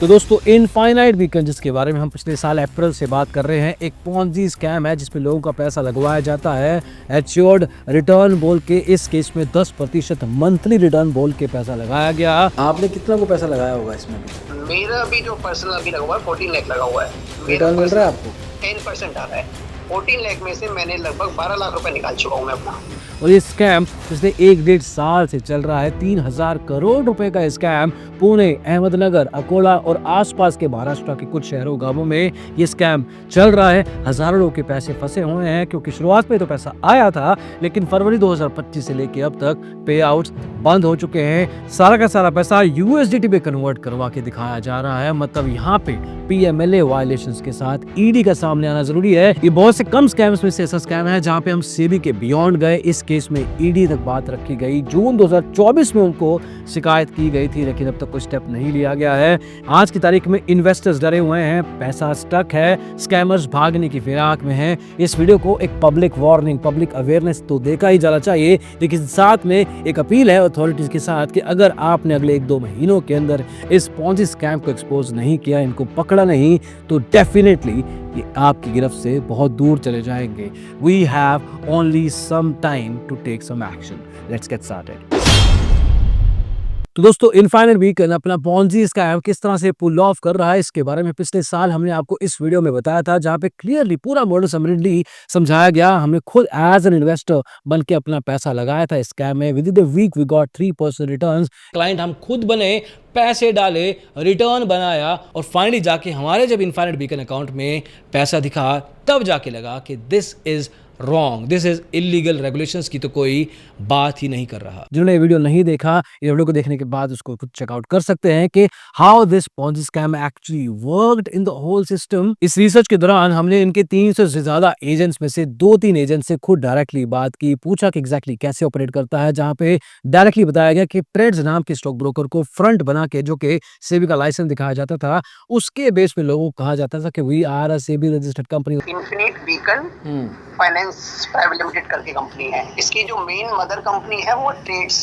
तो दोस्तों infinite beacon जिसके बारे में हम पिछले साल अप्रैल से बात कर रहे हैं, एक पॉन्जी स्कैम है जिसमें लोगों का पैसा लगवाया जाता है एश्योर्ड रिटर्न बोल के। इस केस में 10% मंथली रिटर्न बोल के पैसा लगाया गया। आपने कितना को पैसा लगाया होगा इसमें? मेरा भी जो पर्सनल अभी लगा हुआ है 14 लाख लगा हुआ है। रिटर्न मिल रहा है आपको? 10% आ रहा है। 14 लाख में से मैंने लगभग 12 लाख रुपए निकाल चुका हूँ मैं अपना। और ये स्कैम पिछले 1-1.5 साल से चल रहा है। 3000 करोड़ रुपए का स्कैम पुणे, अहमदनगर, अकोला और आसपास के महाराष्ट्र के कुछ शहरों गांवों में ये स्कैम चल रहा है। हजारों लोग के पैसे फंसे हुए हैं क्योंकि शुरुआत में तो पैसा आया था, लेकिन फरवरी 2025 से लेके अब तक पे आउट्स बंद हो चुके हैं। सारा का सारा पैसा यूएसडीटी में कन्वर्ट करवा के दिखाया जा रहा है। मतलब यहाँ पे पीएमएलए वायलेशंस के साथ ईडी का सामने आना जरूरी है। ये बहुत से कम स्कैम्स में से ऐसा स्कैम है जहाँ पे हम सेबी के बियॉन्ड गए। इस केस में ईडी तक बात रखी गई। जून 2024 में उनको शिकायत की गई थी, लेकिन अब तक कोई स्टेप नहीं लिया गया है। आज की तारीख में इन्वेस्टर्स डरे हुए हैं, पैसा स्टक है, स्कैमर्स भागने की फिराक में हैं। इस वीडियो को एक पब्लिक वार्निंग, पब्लिक अवेयरनेस तो देखा ही जाना चाहिए, लेकिन साथ में एक अपील है अथॉरिटीज के साथ कि अगर आपने अगले 1-2 महीनों के अंदर इस पॉन्जी स्कैम को एक्सपोज नहीं किया, इनको पकड़ा नहीं, तो डेफिनेटली ये आपकी गिरफ्त से बहुत दूर चले जाएंगे। We have only some time to take some action. Let's get started. तो दोस्तों इनफाइनाइट बीकन अपना पॉन्जी स्कैम किस तरह से पुल ऑफ कर रहा है, इसके बारे में पिछले साल हमने आपको इस वीडियो में बताया था, जहां पे क्लियरली पूरा मॉडल समरी समझाया गया। हमने खुद एज एन इन्वेस्टर बन के अपना पैसा लगाया था स्कैम में। Within the week we got 3% returns. Client हम खुद बने, पैसे डाले, रिटर्न बनाया और फाइनली जाके हमारे जब इनफाइनाइट बीकन अकाउंट में पैसा दिखा, तब जाके लगा कि this is wrong, this is illegal. Regulations की तो कोई बात ही नहीं कर रहा। जिन्होंने ये वीडियो नहीं देखा, ये वीडियो को देखने के बाद उसको खुद चेकआउट कर सकते हैं कि how this Ponzi scam actually worked in the whole system. इस रिसर्च के दौरान हमने इनके 300 से ज्यादा एजेंट्स में से 2-3 एजेंट से खुद डायरेक्टली बात की, पूछा कि एग्जैक्टली कैसे ऑपरेट करता है। जहां पे डायरेक्टली बताया गया कि ट्रेड्स नाम के स्टॉक ब्रोकर को फ्रंट बना के, जो कि सेबी का लाइसेंस दिखाया जाता था, उसके बेस पे लोगों को कहा जाता था कि we are a SEBI registered company. Infinite Beacon Finance Private Limited करके कंपनी है। इसकी जो मेन मदर कंपनी है वो ट्रेड्स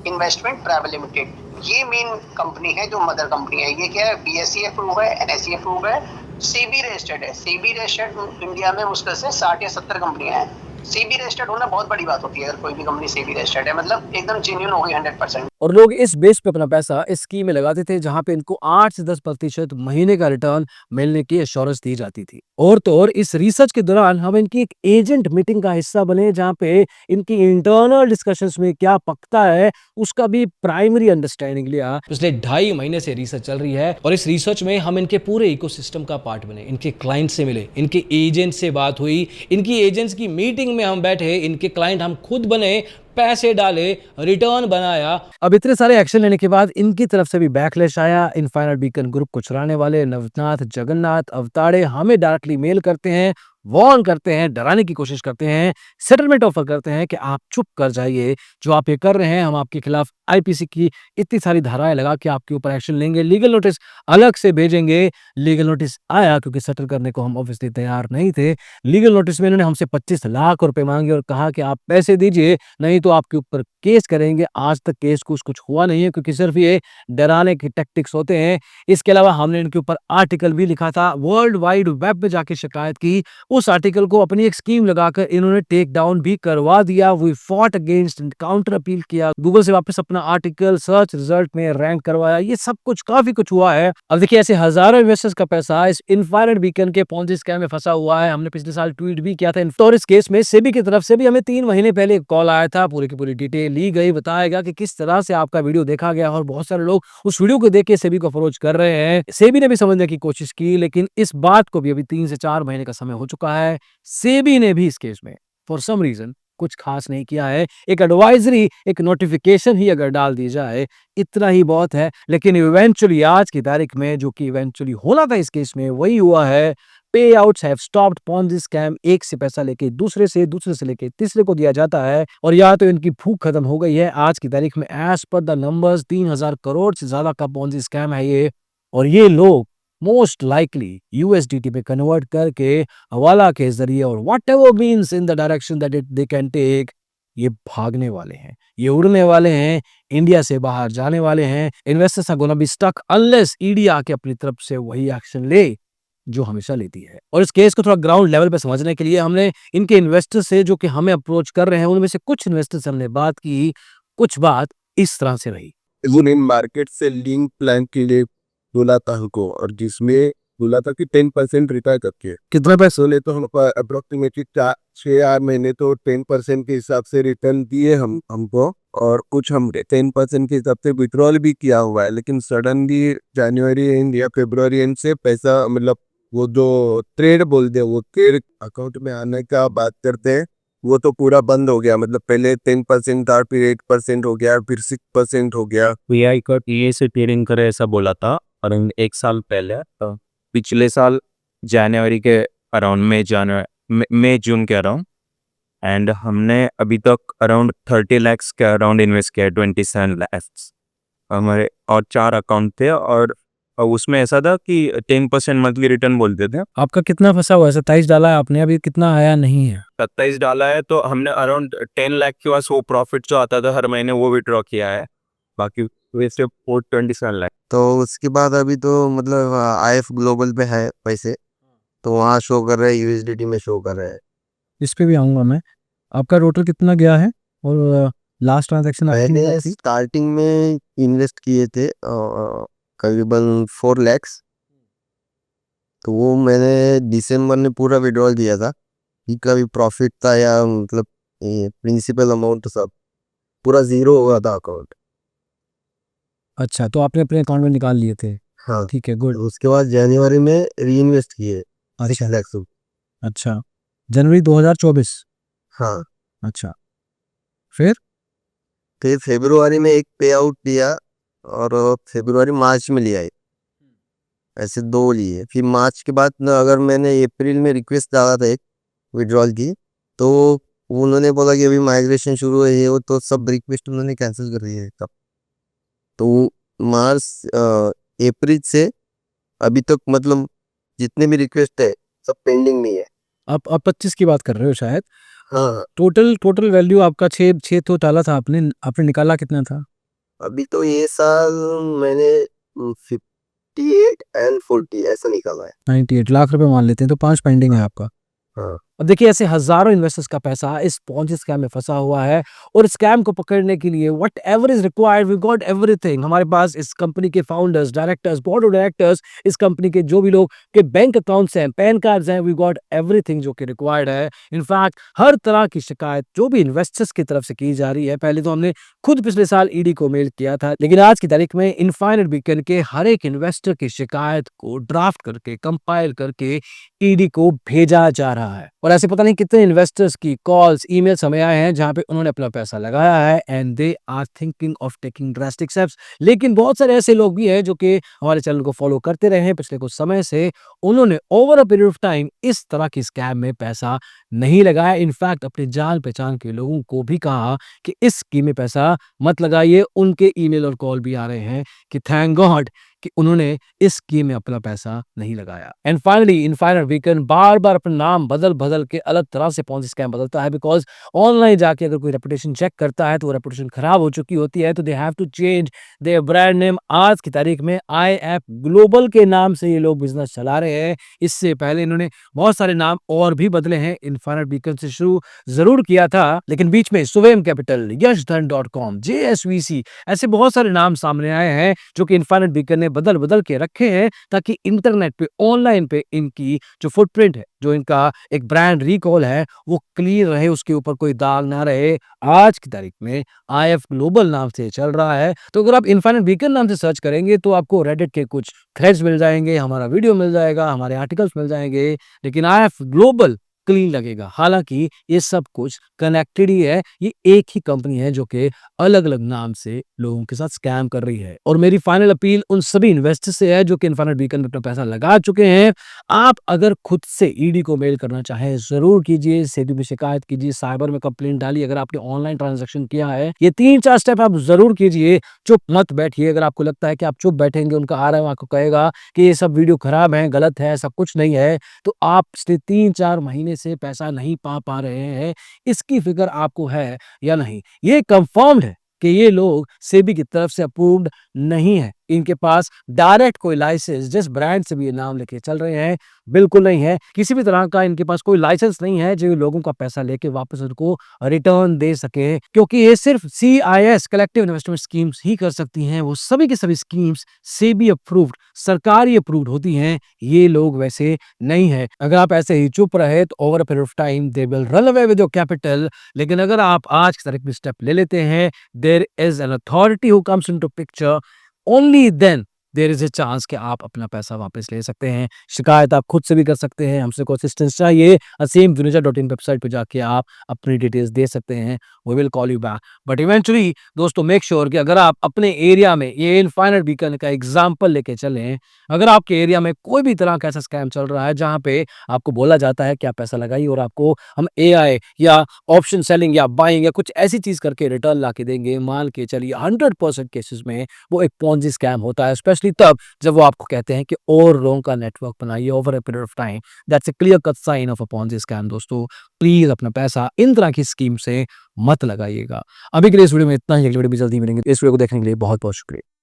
इन्वेस्टमेंट प्राइवेट लिमिटेड, ये मेन कंपनी है जो मदर कंपनी है। ये क्या है, बीएसई अप्रूव है, एनएसई अप्रूव है, सेबी रजिस्टर्ड है। सेबी रजिस्टर्ड इंडिया में मुश्किल से 60 या 70 कंपनियां हैं। सेबी रजिस्टर्ड होना बहुत बड़ी बात होती है। अगर कोई भी कंपनी सेबी रजिस्टर्ड है, मतलब एकदम जेन्युइन हो गई 100%। और लोग इस बेस पे अपना पैसा इस स्कीम में लगाते थे, जहां पे इनको 8 से 10% महीने का रिटर्न मिलने की एश्योरेंस दी जाती थी। और तो और इस रिसर्च के दौरान हम इनकी एक एजेंट मीटिंग का हिस्सा बने, जहां पे इनकी इंटरनल डिस्कशंस में क्या पकता है उसका भी प्राइमरी अंडरस्टैंडिंग लिया। पिछले 2.5 महीने से रिसर्च चल रही है और इस रिसर्च में हम इनके पूरे इकोसिस्टम का पार्ट बने। इनके क्लाइंट से मिले, इनके एजेंट से बात हुई, इनकी एजेंट्स की मीटिंग में हम बैठे, इनके क्लाइंट हम खुद बने, पैसे डाले, रिटर्न बनाया। अब इतने सारे एक्शन लेने के बाद इनकी तरफ से भी बैकलैश आया। इनफाइनाइट बीकन ग्रुप को चलाने वाले नवनाथ जगन्नाथ अवताड़े हमें डायरेक्टली मेल करते हैं, वार्न करते हैं, डराने की कोशिश करते हैं, सेटलमेंट ऑफर करते हैं कि आप चुप कर जाइए, जो आप ये कर रहे हैं हम आपके खिलाफ आईपीसी की इतनी सारी धाराएं लगा के आपके ऊपर एक्शन लेंगे, लीगल नोटिस अलग से भेजेंगे। लीगल नोटिस आया क्योंकि सेटल करने को हम ऑब्वियसली तैयार नहीं थे। लीगल नोटिस में इन्होंने हमसे 25 लाख रुपए मांगे और कहा कि आप पैसे दीजिए, नहीं तो आपके ऊपर केस करेंगे। आज तक केस कुछ हुआ नहीं है क्योंकि सिर्फ ये डराने के टैक्टिक्स होते हैं। इसके अलावा हमने इनके ऊपर आर्टिकल भी लिखा था, वर्ल्ड वाइड वेब पे जाके शिकायत की। उस आर्टिकल को अपनी एक स्कीम लगाकर इन्होंने टेक डाउन भी करवा दिया। We fought against, counter appeal किया, गूगल से वापस अपना आर्टिकल सर्च रिजल्ट में रैंक करवाया। ये सब कुछ काफी कुछ हुआ है। अब देखिए ऐसे हजारों इन्वेस्टर्स का पैसा इस इनफाइनाइट बीकन के पॉन्जी स्कैम में फंसा हुआ है। हमने पिछले साल ट्वीट भी किया था। और इस केस में सेबी की तरफ से भी हमें 3 महीने पहले एक कॉल आया था, पूरी की पूरी डिटेल ली गई, बताया गया कि किस तरह से आपका वीडियो देखा गया और बहुत सारे लोग उस वीडियो को देख के सेबी को अप्रोच कर रहे हैं। सेबी ने भी समझने की कोशिश की, लेकिन इस बात को भी अभी 3 से 4 महीने का समय हो चुका है। सेबी ने भी इस केस में फॉर सम रीजन कुछ खास नहीं किया है। एक एडवाइजरी, एक नोटिफिकेशन ही अगर डाल दी जाए, इतना ही बहुत है। लेकिन इवेंचुअली आज की तारीख में जो कि इवेंचुअली होना था इस केस में, वही हुआ है। पे outs have stopped. Ponzi scam, एक से पैसा लेके दूसरे से लेके तीसरे को दिया जाता है और या तो इनकी भूख खत्म हो गई है। आज की तारीख में as per the numbers 3000 crore से ज्यादा का पॉन्जी स्कैम है ये। और ये लोग मोस्ट लाइकली यूएसडीटी पे कन्वर्ट करके हवाला के जरिए और whatever means in the direction that they can take, ये भागने वाले हैं, ये उड़ने वाले हैं, इंडिया से बाहर जाने वाले हैं। Investors are gonna be stuck unless ED आके अपनी तरफ से वही एक्शन ले जो हमेशा लेती है। और इस केस को थोड़ा ग्राउंड लेवल पे समझने के लिए हमने इनके इन्वेस्टर से जो कि हमें अप्रोच कर रहे हैं, उनमें से कुछ इन्वेस्टर से हमने बात की। कुछ बात इस तरह से रही। इन मार्केट से लिंक प्लान के लिए बोला था हमको, और जिसमें बोला था कि 10% रिटायर करके कितना पैसा? सोले तो हम अप्रोक्सीमेटली 6-8 महीने तो 10% के हिसाब से रिटर्न दिए हमको, और कुछ हम 10% के हिसाब से विड्रॉल भी किया हुआ है। लेकिन सडनली जनवरी एंड या फरवरी एंड से पैसा, मतलब वो जो ट्रेड बोलते हैं, वो ट्रेड अकाउंट में आने का बात करते हैं, वो तो पूरा बंद हो गया। मतलब पहले 10% था, फिर 8% हो गया, फिर 6% हो गया। वीआई का टीए से ट्रेडिंग करे ऐसा बोला था अराउंड 1 साल पहले। पिछले साल जनवरी के अराउंड मई जून के अराउंड, एंड हमने अभी तक अराउंड 30 lakhs के अराउंड इन्वेस्ट किया है, 27 lakhs हमारे, और 4 अकाउंट थे। और उसमें ऐसा था कि 10% मंथली रिटर्न बोलते थे। आपका कितना फंसा हुआ है? 27 डाला है आपने, अभी कितना आया नहीं है? 27 डाला है, तो हमने अराउंड 10 लाख के पास वो प्रॉफिट जो आता था हर महीने वो विड्रॉ किया है। बाकी वैसे 27 लाख। तो उसके बाद अभी तो मतलब आईएफ ग्लोबल पे है पैसे, तो वहाँ शो कर रहे हैं, यूएसडीटी में शो कर रहे हैं। इस पे भी आऊंगा मैं। आपका टोटल कितना गया है और लास्ट ट्रांजैक्शन मैंने स्टार्टिंग में इन्वेस्ट किए थे करीबन 4 lakhs, तो वो मैंने दिसंबर में पूरा विड्रॉल दिया था। का भी प्रॉफिट था या मतलब प्रिंसिपल अमाउंट सब पूरा जीरो हो गया था अकाउंट। अच्छा, तो आपने अपने अकाउंट में निकाल लिए थे? हाँ, ठीक है, गुड। उसके बाद जनवरी में री इन्वेस्ट किए 6 अच्छा lakhs। अच्छा, जनवरी 2024। हाँ, अच्छा, फिर? फिर फरवरी में एक पे आउट दिया, और फरवरी मार्च में लिया है, ऐसे 2 लिए। फिर मार्च के बाद अगर मैंने अप्रैल में रिक्वेस्ट डाला था एक विड्रॉल की, तो उन्होंने बोला कि अभी माइग्रेशन शुरू है, ये वो, तो सब रिक्वेस्ट उन्होंने कैंसिल कर दी है तब। तो मार्च अप्रैल से अभी तक मतलब जितने भी रिक्वेस्ट है सब पेंडिंग में है। आप 25 की बात कर रहे हो शायद। हाँ, टोटल वैल्यू आपका 6 तो डाला था आपने निकाला कितना था? अभी तो ये साल मैंने 58 एंड 40 ऐसा निकाला है। 98 लाख रुपए मान लेते हैं, तो 5 पेंडिंग है आपका। हाँ, अब देखिए, ऐसे हजारों इन्वेस्टर्स का पैसा इस पॉन्जी स्कैम में फंसा हुआ है, और स्कैम को पकड़ने के लिए whatever is required, we got everything. हमारे पास इस कंपनी के founders, directors, board of directors, इस कंपनी के जो भी लोग के बैंक अकाउंट्स हैं, पैन कार्ड्स हैं, वी गॉट एवरीथिंग जो कि रिक्वायर्ड है। इनफैक्ट हर तरह की शिकायत जो भी इन्वेस्टर्स की तरफ से की जा रही है, पहले तो हमने खुद पिछले साल ईडी को मेल किया था, लेकिन आज की तारीख में इनफाइनाइट बीकन के हर एक इन्वेस्टर की शिकायत को ड्राफ्ट करके, कंपाइल करके ईडी को भेजा जा रहा है। और ऐसे पता नहीं कितने इन्वेस्टर्स की कॉल्स, ईमेल्स हमें आए हैं जहां पे उन्होंने अपना पैसा लगाया है and they are thinking of taking drastic steps. लेकिन बहुत सारे ऐसे लोग भी हैं जो कि हमारे चैनल को फॉलो करते रहे हैं पिछले कुछ समय से, उन्होंने over a period of time इस तरह की स्कैम में पैसा नहीं लगाया। इनफैक्ट अपने जान पहचान के लोगों को भी कहा कि इस स्कीम में पैसा मत लगाइए। उनके ईमेल और कॉल भी आ रहे हैं कि थैंक गॉड कि उन्होंने इस स्कीम में अपना पैसा नहीं लगाया। एंड फाइनली इनफाइनाइट बीकन बार बार अपना नाम बदल बदल के अलग तरह से पॉन्जी स्कैम बदलता है, बिकॉज ऑनलाइन जाके अगर कोई रेपुटेशन चेक करता है तो वो रेपुटेशन खराब हो चुकी होती है, तो they have to change their brand name. आज की तारीख में IF ग्लोबल के नाम से ये लोग बिजनेस चला रहे हैं। इससे पहले इन्होंने बहुत सारे नाम और भी बदले हैं। इनफाइनाइट बीकन से शुरू जरूर किया था, लेकिन बीच में सुवेम कैपिटल, यशधन.com, JSVC, ऐसे बहुत सारे नाम सामने आए हैं जो कि इनफाइनाइट बीकन ने बदल बदल के रखे हैं, ताकि इंटरनेट पे, ऑनलाइन पे इनकी जो फुटप्रिंट है, जो इनका एक ब्रांड रिकॉल है, वो क्लीन रहे, उसके ऊपर कोई दाग ना रहे। आज की तारीख में IF ग्लोबल नाम से चल रहा है। तो अगर आप इनफाइनाइट बीकन नाम से सर्च करेंगे तो आपको रेडिट के कुछ थ्रेड्स मिल जाएंगे, हमारा वीडियो मिल जाएगा, हमारे आर्टिकल्स मिल जाएंगे, लेकिन IF ग्लोबल क्लीन लगेगा। हालांकि ये सब कुछ कनेक्टेड ही है, ये एक ही कंपनी है जो कि अलग अलग नाम से लोगों के साथ स्कैम कर रही है। और मेरी फाइनल अपील उन सभी इन्वेस्टर्स से है जो कि इनफाइनाइट बीकन में अपना पैसा लगा चुके हैं। आप अगर खुद से ईडी को मेल करना चाहें जरूर कीजिए, सेबी में शिकायत कीजिए, साइबर में कंप्लेंट डालिए। अगर आपने ऑनलाइन ट्रांजैक्शन किया है, ये 3-4 स्टेप आप जरूर कीजिए। चुप मत बैठिए। अगर आपको लगता है कि आप चुप बैठेंगे, उनका आ रहा है आपको कहेगा कि ये सब वीडियो खराब है, गलत है, सब कुछ नहीं है, तो आप पिछले 3-4 महीने से पैसा नहीं पा रहे हैं, इसकी फिक्र आपको है या नहीं? ये कंफर्म्ड है कि ये लोग सेबी की तरफ से अप्रूव्ड नहीं है। इनके पास डायरेक्ट कोई लाइसेंस, जिस ब्रांड से भी ये नाम लेके चल रहे हैं, बिल्कुल नहीं है। किसी भी तरह का इनके पास कोई लाइसेंस नहीं है जो लोगों का पैसा लेके वापस उनको रिटर्न दे सके, क्योंकि ये सिर्फ सीआईएस कलेक्टिव इन्वेस्टमेंट स्कीम्स ही कर सकती हैं। वो सभी की सभी स्कीम्स सेबी अप्रूव्ड, सरकारी अप्रूव्ड होती हैं। ये लोग वैसे नहीं है। अगर आप ऐसे ही चुप रहे तो over a period of time they will run away with your capital. लेकिन अगर आप आज की तारीख में स्टेप ले लेते हैं, there is an authority who comes into picture, only then there is a chance कि आप अपना पैसा वापस ले सकते हैं। शिकायत आप खुद से भी कर सकते हैं। हमसे कोई असिस्टेंस चाहिए, asimvinuja.in वेबसाइट पे जाके आप अपनी डिटेल्स दे सकते हैं। We will call you back. But eventually दोस्तों, मेक श्योर कि अगर आप अपने एरिया में ये इनफाइनाइट बीकन का एग्जांपल लेके चलें, अगर आपके एरिया में कोई भी तरह का ऐसा स्कैम चल रहा है जहां पे आपको बोला जाता है कि आप पैसा लगाइए और आपको हम एआई या ऑप्शन सेलिंग या बाइंग या कुछ ऐसी चीज करके रिटर्न ला के देंगे, मान के चलिए 100% केसेस में वो एक पॉन्जी स्कैम होता है। स्पेशली तब जब वो आपको कहते हैं कि और लोगों का नेटवर्क बनाइए over a period of time. That's a clear cut sign of a Ponzi scam. दोस्तों, प्लीज अपना पैसा इन तरह की स्कीम से मत लगाइएगा। अभी के लिए इस वीडियो में इतना ही। अगली वीडियो में जल्दी मिलेंगे। इस वीडियो को देखने के लिए बहुत बहुत शुक्रिया।